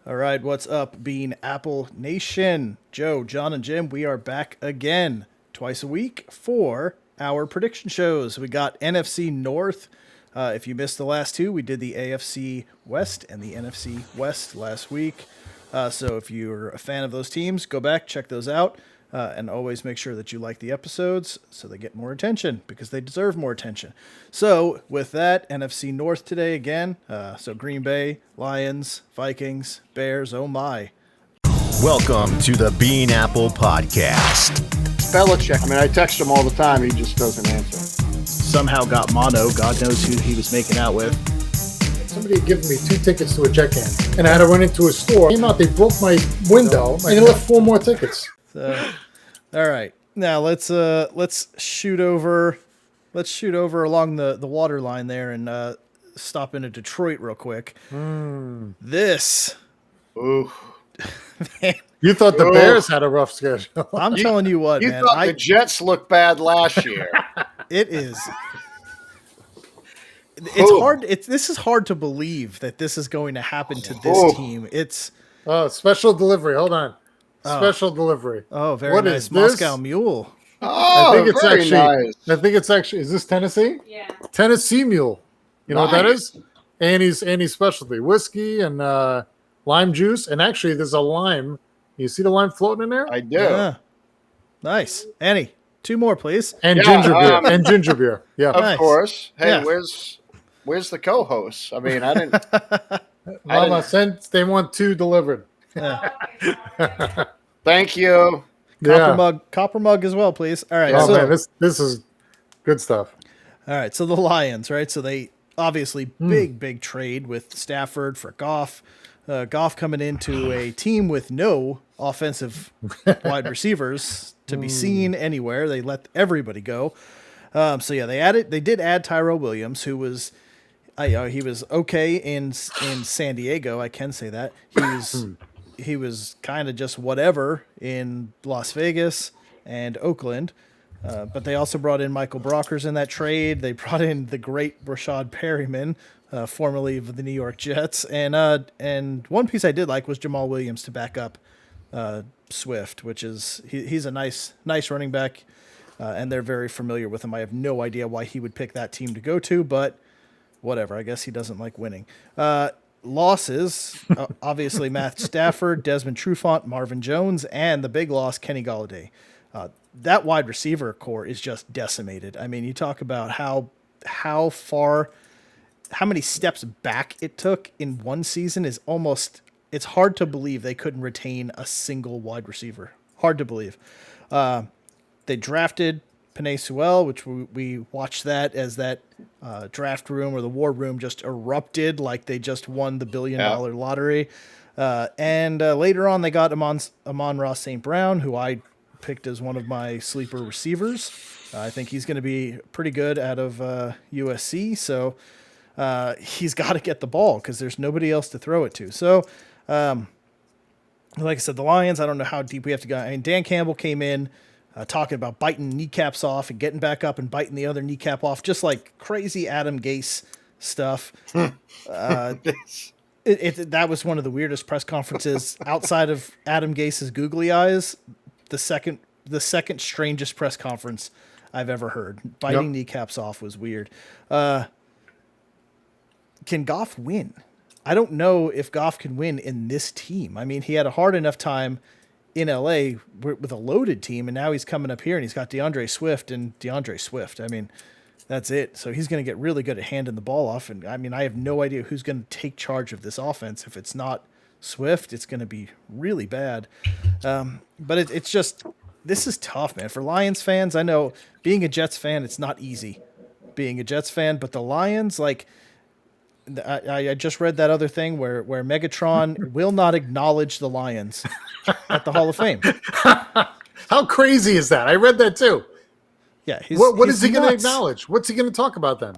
All right, what's up, Bean Apple Nation? Joe, John, and Jim, we are back again twice a week for our prediction shows. We got NFC North. If you missed the last two, we did the AFC West and the NFC West last week. So if you're a fan of those teams, go back, check those out. And always make sure that you like the episodes so they get more attention because they deserve more attention. So, with that, NFC North today again. So, Green Bay, Lions, Vikings, Bears, oh my. Welcome to the Bean Apple Podcast. Belichick. I mean, I text him all the time. He just doesn't answer. Somehow got mono. God knows who he was making out with. Somebody had given me 2 tickets to a Jet game, and I had to run into a store. Came out, they broke my window, and they left 4 more tickets. So, all right, now let's shoot over along the water line there and stop into Detroit real quick. This, Ooh. man, You thought the Bears had a rough schedule. I'm telling you what, You man, thought the Jets looked bad last year. it is. It's hard. This is hard to believe that this is going to happen to this team. It's Special delivery. Hold on. Special delivery. very What nice is this? Moscow Mule. Oh, I think it's very actually. nice. I think it's actually. Is this Tennessee? Yeah. Tennessee Mule. You know what that Nice. is? Annie's specialty: whiskey and lime juice. And actually, there's a lime. You see the lime floating in there? I do. Yeah, nice. Annie, 2 more, please. And Yeah, ginger beer. And ginger beer. Yeah. Of Nice. course. Hey, Yeah. where's the co-host? I mean, I didn't. Mama sent. They want 2 delivered. Thank you. Copper mug as well, please. All right. Oh so, man, this is good stuff. all right. So the Lions, right? So they obviously big trade with Stafford for Goff. Goff coming into a team with no offensive wide receivers to be seen anywhere. They let everybody go. So yeah, they did add Tyrell Williams, who was, he was okay in San Diego. I can say that he was kind of just whatever in Las Vegas and Oakland. But they also brought in Michael Brockers in that trade. They brought in the great Rashad Perryman, formerly of the New York Jets. And one piece I did like was Jamal Williams to back up Swift, which is he's a nice running back, and they're very familiar with him. I have no idea why he would pick that team to go to, but whatever. I guess he doesn't like winning. Losses, obviously Matt Stafford, Desmond Trufant, Marvin Jones, and the big loss, Kenny Golladay. That wide receiver core is just decimated. I mean, you talk about how many steps back it took in one season is almost, it's hard to believe they couldn't retain a single wide receiver. Hard to believe. They drafted Penei Sewell, which we watched that as that draft room or the war room just erupted like they just won the $1 billion lottery. And later on, they got Amon-Ra St. Brown, who I picked as one of my sleeper receivers. I think he's going to be pretty good out of USC. So he's got to get the ball because there's nobody else to throw it to. So, like I said, the Lions, I don't know how deep we have to go. I mean, Dan Campbell came in talking about biting kneecaps off and getting back up and biting the other kneecap off, just like crazy Adam Gase stuff. That was one of the weirdest press conferences outside of Adam Gase's googly eyes. The second strangest press conference I've ever heard. Biting kneecaps off was weird. Can Goff win? I don't know if Goff can win in this team. I mean, he had a hard enough time in LA with a loaded team, and now he's coming up here and he's got DeAndre Swift. I mean, that's it. So he's going to get really good at handing the ball off. And I mean, I have no idea who's going to take charge of this offense. If it's not Swift, it's going to be really bad. But it's just, this is tough, man. For Lions fans, I know being a Jets fan, it's not easy being a Jets fan, but the Lions, like, I just read that other thing where Megatron will not acknowledge the Lions at the Hall of Fame. How crazy is that? I read that too. Yeah. What is he going to nuts. acknowledge? What's he going to talk about then?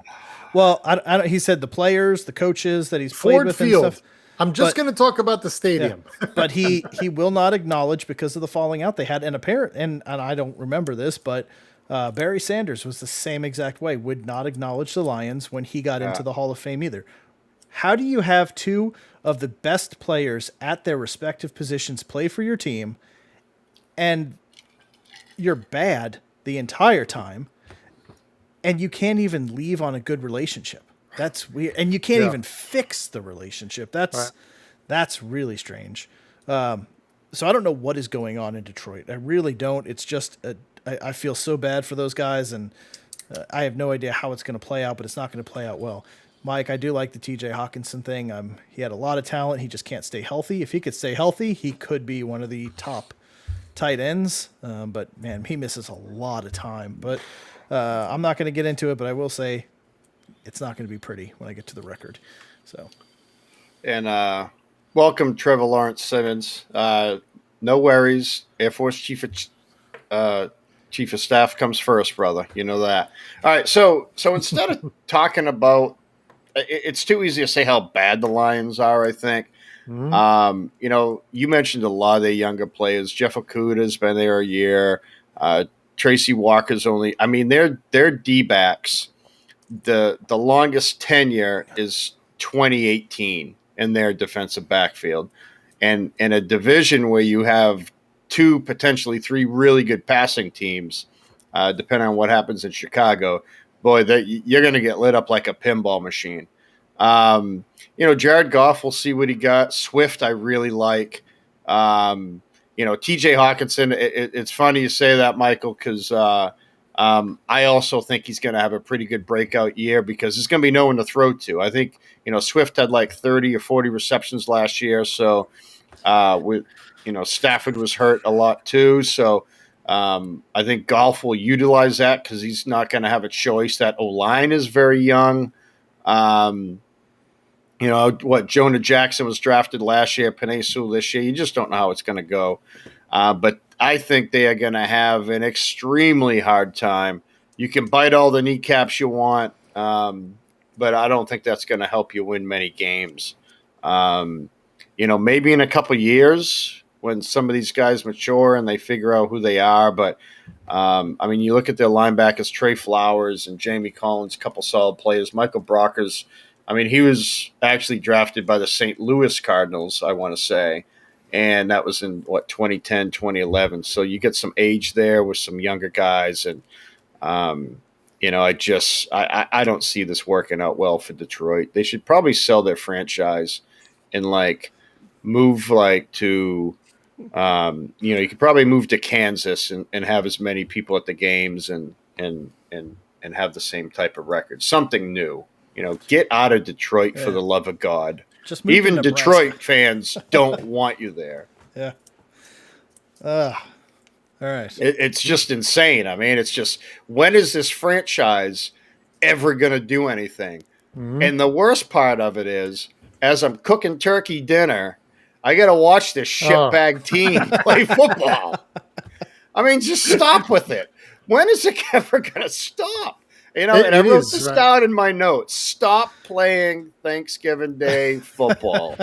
Well, he said the players, the coaches that he's played Ford with Field. and stuff. I'm just going to talk about the stadium. Yeah. But he will not acknowledge because of the falling out they had. And I don't remember this, but Barry Sanders was the same exact way, would not acknowledge the Lions when he got into the Hall of Fame either. How do you have two of the best players at their respective positions play for your team, and you're bad the entire time, and you can't even leave on a good relationship? That's weird. And you can't even fix the relationship. That's really strange. So I don't know what is going on in Detroit. I really don't. It's just I feel so bad for those guys, and I have no idea how it's going to play out, but it's not going to play out well. Mike, I do like the TJ Hawkinson thing. He had a lot of talent. He just can't stay healthy. If he could stay healthy, he could be one of the top tight ends. But, man, he misses a lot of time. But I'm not going to get into it, but I will say it's not going to be pretty when I get to the record. So, And welcome, Trevor Lawrence Simmons. No worries. Air Force Chief of Staff comes first, brother. You know that. All right. So instead of talking about, it's too easy to say how bad the Lions are, I think. Mm-hmm. You mentioned a lot of the younger players. Jeff Okudah's been there a year. Tracy Walker's only, their D-backs, the longest tenure is 2018 in their defensive backfield. And in a division where you have two, potentially three really good passing teams, depending on what happens in Chicago, boy, you're going to get lit up like a pinball machine. Jared Goff, we'll see what he got. Swift, I really like. TJ Hawkinson, it's funny you say that, Michael, because I also think he's going to have a pretty good breakout year because there's going to be no one to throw to. I think, Swift had like 30 or 40 receptions last year. So, Stafford was hurt a lot too. So, I think Goff will utilize that because he's not going to have a choice. That O-line is very young. Jonah Jackson was drafted last year, Penei Sewell this year. You just don't know how it's going to go. But I think they are going to have an extremely hard time. You can bite all the kneecaps you want, but I don't think that's going to help you win many games. Maybe in a couple years when some of these guys mature and they figure out who they are. But, you look at their linebackers, Trey Flowers and Jamie Collins, a couple solid players. Michael Brockers, he was actually drafted by the St. Louis Cardinals, I want to say. And that was in, 2010, 2011. So you get some age there with some younger guys. And, I don't see this working out well for Detroit. They should probably sell their franchise and, move, to you could probably move to Kansas and have as many people at the games and have the same type of record. Something new. Get out of Detroit for the love of God. Just move Even to Nebraska. Detroit fans don't want you there. Yeah. All right. It's just insane. It's just, when is this franchise ever going to do anything? Mm-hmm. And the worst part of it is, as I'm cooking turkey dinner, I got to watch this shitbag team play football. Just stop with it. When is it ever going to stop? And I wrote this down in my notes. Stop playing Thanksgiving Day football.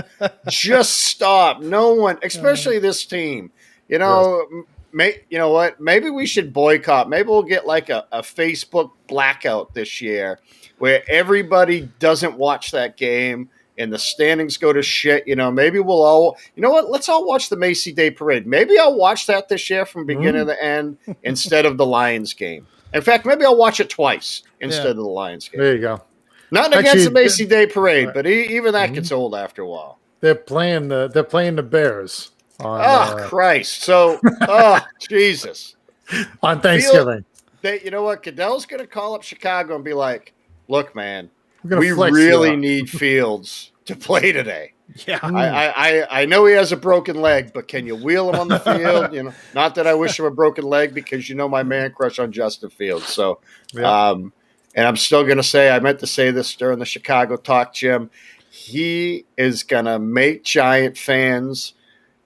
Just stop. No one, especially this team. You know what? Maybe we should boycott. Maybe we'll get a Facebook blackout this year where everybody doesn't watch that game and the standings go to shit. Maybe we'll all, let's all watch the Macy Day Parade. Maybe I'll watch that this year from beginning to end instead of the Lions game. In fact, maybe I'll watch it twice instead of the Lions game. There you go. Nothing against the Macy Day Parade, but even that gets old after a while. They're playing the Bears. Christ! So, Jesus! On Thanksgiving, you know what? Goodell's going to call up Chicago and be like, "Look, man, we really need Fields to play today. Yeah, I know he has a broken leg, but can you wheel him on the field? Not that I wish him a broken leg because my man crush on Justin Fields. So, and I'm still going to say, I meant to say this during the Chicago talk, Jim. He is going to make Giant fans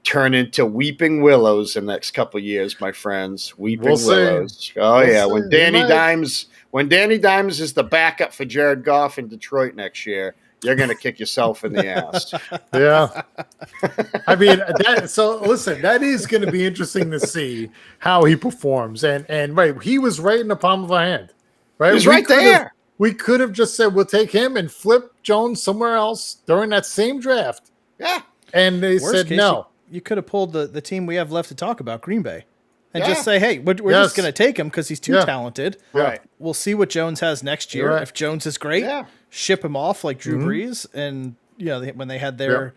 turn into weeping willows in the next couple of years, my friends. Weeping willows. Oh yeah, when Danny Dimes is the backup for Jared Goff in Detroit next year, you're going to kick yourself in the ass. Yeah. So listen, that is going to be interesting to see how he performs. And right, he was right in the palm of our hand. Right? He was right there. We could have just said we'll take him and flip Jones somewhere else during that same draft. Yeah. And they Worst said case, no. You could have pulled the team we have left to talk about, Green Bay, and Yeah. just say, hey, we're Yes. just going to take him because he's too Yeah. talented. Right. We'll see what Jones has next year. You're right. If Jones is great, Yeah. ship him off like Drew Brees. And when they had their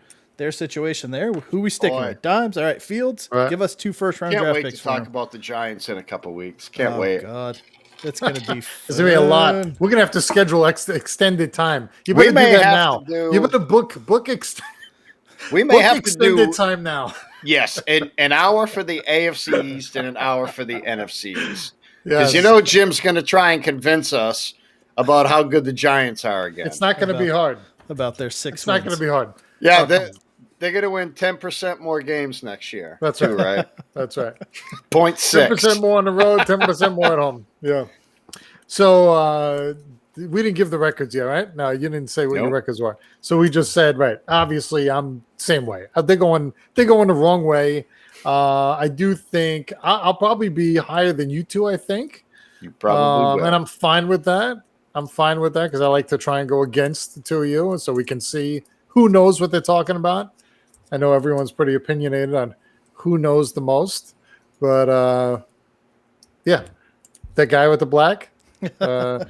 situation there, who we sticking Boy. with? Dimes. All right, Fields. Right. Give us 2 first-round Can't draft wait picks to for talk him. about the Giants in a couple weeks. Can't Oh wait. God, it's going to be. There's gonna be a lot. fun. We're gonna have to schedule extended time. You We better do may that have now. to do- You better book We may book have to extended do time now. yes, an hour for the AFC East and an hour for the NFC East. Yes. Because Jim's going to try and convince us about how good the Giants are again. It's not gonna be hard. About their 6 It's not gonna be hard. Yeah, Oh, they're going to win 10% more games next year. That's too, right. right? That's right. 0.6. 10% more on the road, 10% more at home. Yeah. So we didn't give the records yet, right? No, you didn't say what your Nope. records were. So we just said, right. Obviously, I'm same way. They're going the wrong way. I do think I'll probably be higher than you two. I think, You probably will. and I'm fine with that. I'm fine with that because I like to try and go against the two of you, so we can see who knows what they're talking about. I know everyone's pretty opinionated on who knows the most, but yeah, that guy with the black. Yeah,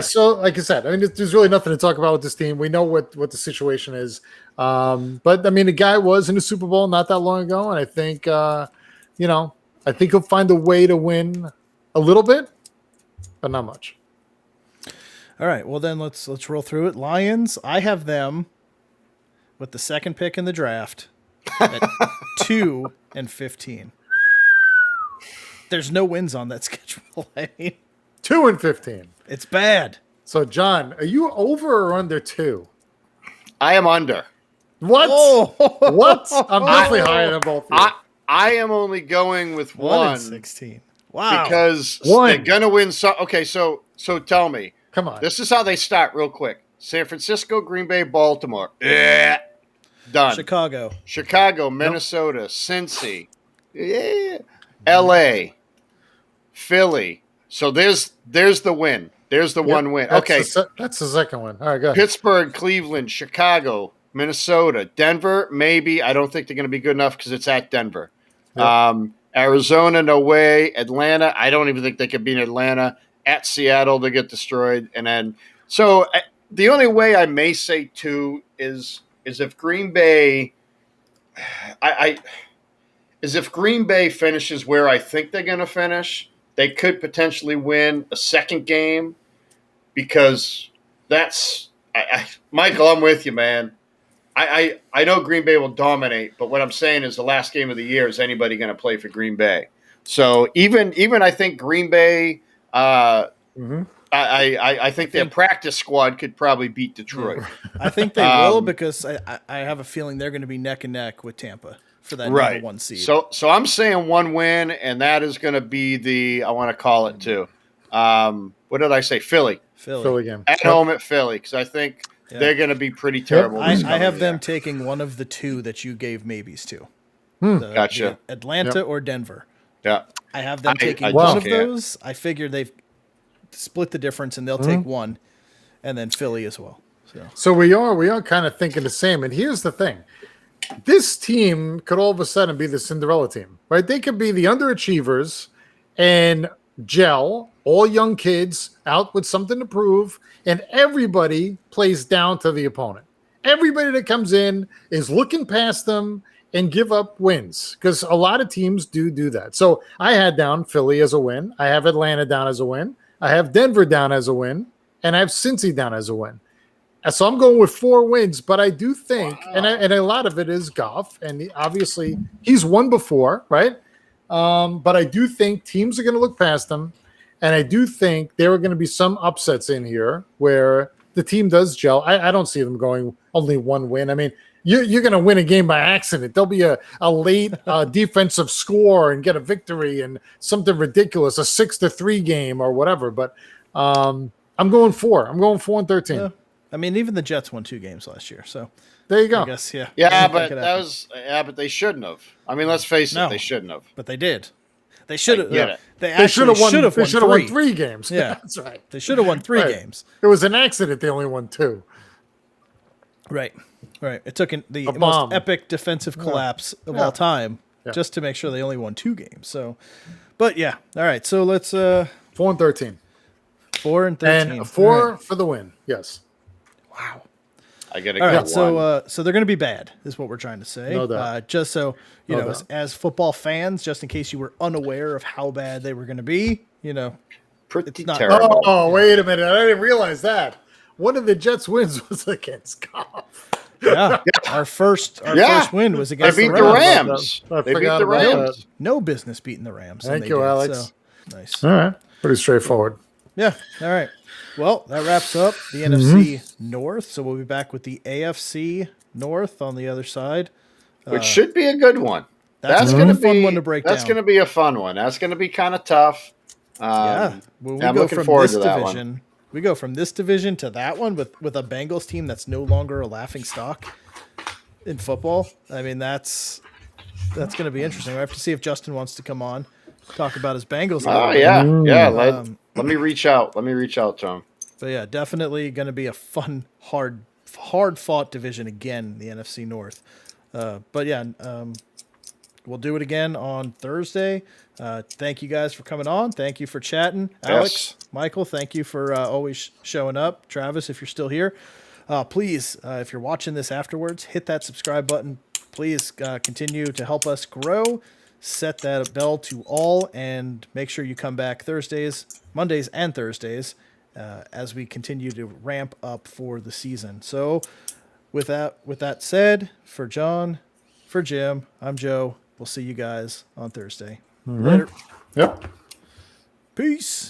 so like I said, I mean, there's really nothing to talk about with this team. We know what the situation is, but I mean, the guy was in the Super Bowl not that long ago, and I think I think he'll find a way to win a little bit, but not much. All right, well then let's roll through it. Lions, I have them with the second pick in the draft at 2 and 15. There's no wins on that schedule. I mean, 2 and 15. it's bad. So, John, are you over or under 2? I am under. What? Oh, What? I'm definitely higher than both of you. I am only going with 1 one and 16. Wow. because One. they're going to win. Okay, so tell me. Come on. This is how they start real quick. San Francisco, Green Bay, Baltimore. Done. Chicago, Minnesota, Cincy. Yeah. LA, Philly. So there's the win. There's the one win. Okay. That's the second one. All right, go ahead. Pittsburgh, Cleveland, Chicago, Minnesota, Denver, maybe. I don't think they're going to be good enough because it's at Denver. Arizona, no way. Atlanta, I don't even think they could beat Atlanta. At Seattle, they get destroyed. And then, so the only way I may say 2 is if Green Bay, if Green Bay finishes where I think they're going to finish, they could potentially win a second game because that's Michael, I'm with you, man. I know Green Bay will dominate, but what I'm saying is the last game of the year, is anybody going to play for Green Bay? So even I think Green Bay, I think their practice squad could probably beat Detroit. I think they will because I have a feeling they're going to be neck and neck with Tampa for that number 1 seed. So I'm saying 1 win, and that is going to be I want to call it 2. What did I say? Philly game. at home at Philly because I think they're going to be pretty terrible. I this coming have them year. taking one of the 2 that you gave maybes to. Gotcha. The Atlanta or Denver. Yeah. I have them taking I one just of can't. those. I figure they've split the difference and they'll take one, and then Philly as well. So we are kind of thinking the same. And here's the thing. This team could all of a sudden be the Cinderella team, right? They could be the underachievers and gel, all young kids out with something to prove, and everybody plays down to the opponent. Everybody that comes in is looking past them and give up wins because a lot of teams do that. So I had down Philly as a win. I have Atlanta down as a win. I have Denver down as a win, and I have Cincy down as a win. So I'm going with 4 wins, but I do think, and a lot of it is Goff, and obviously he's won before, right? But I do think teams are going to look past them, and I do think there are going to be some upsets in here where the team does gel. I don't see them going only 1 win. I mean, you're going to win a game by accident. There'll be a late defensive score and get a victory and something ridiculous, a 6-3 game or whatever. But I'm going 4. I'm going 4 and 13. Yeah. I mean, even the Jets won 2 games last year, so There you go. I guess Yeah, That but could that happen. was but they shouldn't have. I mean, let's face it, No. they shouldn't have. But they did. They should have. get it. They They should actually have won. should have They won should have won 3. 3 games. Yeah. That's right. They should have won 3 Right. games. It was an accident. They only won 2. Right. Right. It took the A most bomb. epic defensive collapse of all time just to make sure they only won 2 games. So, but yeah. All right. So let's 4-13. 4 and 13. And 4 All right. for the win. Yes. Wow. I got to All go right, so one. so they're going to be bad, is what we're trying to say. No doubt. Just so you No know, doubt. as football fans, just in case you were unaware of how bad they were going to be, you know, Pretty not- terrible. Oh, wait a minute. I didn't realize that. One of the Jets' wins was against Goff. yeah, our first win was They against beat the the Rams. Rams. I They beat forgot the about Rams. that. No business beating the Rams. and Thank they you, did, Alex. So, nice. All right. Pretty straightforward. Yeah. All right. Well, that wraps up the NFC North. So we'll be back with the AFC North on the other side. Which should be a good one. That's going to a fun be one to break That's down. going to be a fun one. That's going to be kind of tough. Yeah, when we I'm go looking from forward this to that one. division, we go from this division to that one with a Bengals team that's no longer a laughing stock in football. I mean, that's going to be interesting. We have to see if Justin wants to come on, talk about his Bengals. a little Oh bit. yeah. Let me reach out. Let me reach out to him. But yeah, definitely going to be a fun, hard fought division again, the NFC North. But yeah, we'll do it again on Thursday. Thank you guys for coming on. Thank you for chatting. Alex, Michael, thank you for always showing up. Travis, if you're still here, please, if you're watching this afterwards, hit that subscribe button. Please continue to help us grow. Set that bell to all and make sure you come back Mondays and Thursdays as we continue to ramp up for the season. So with that said, for John, for Jim, I'm Joe. We'll see you guys on Thursday. Later. Yep. Peace.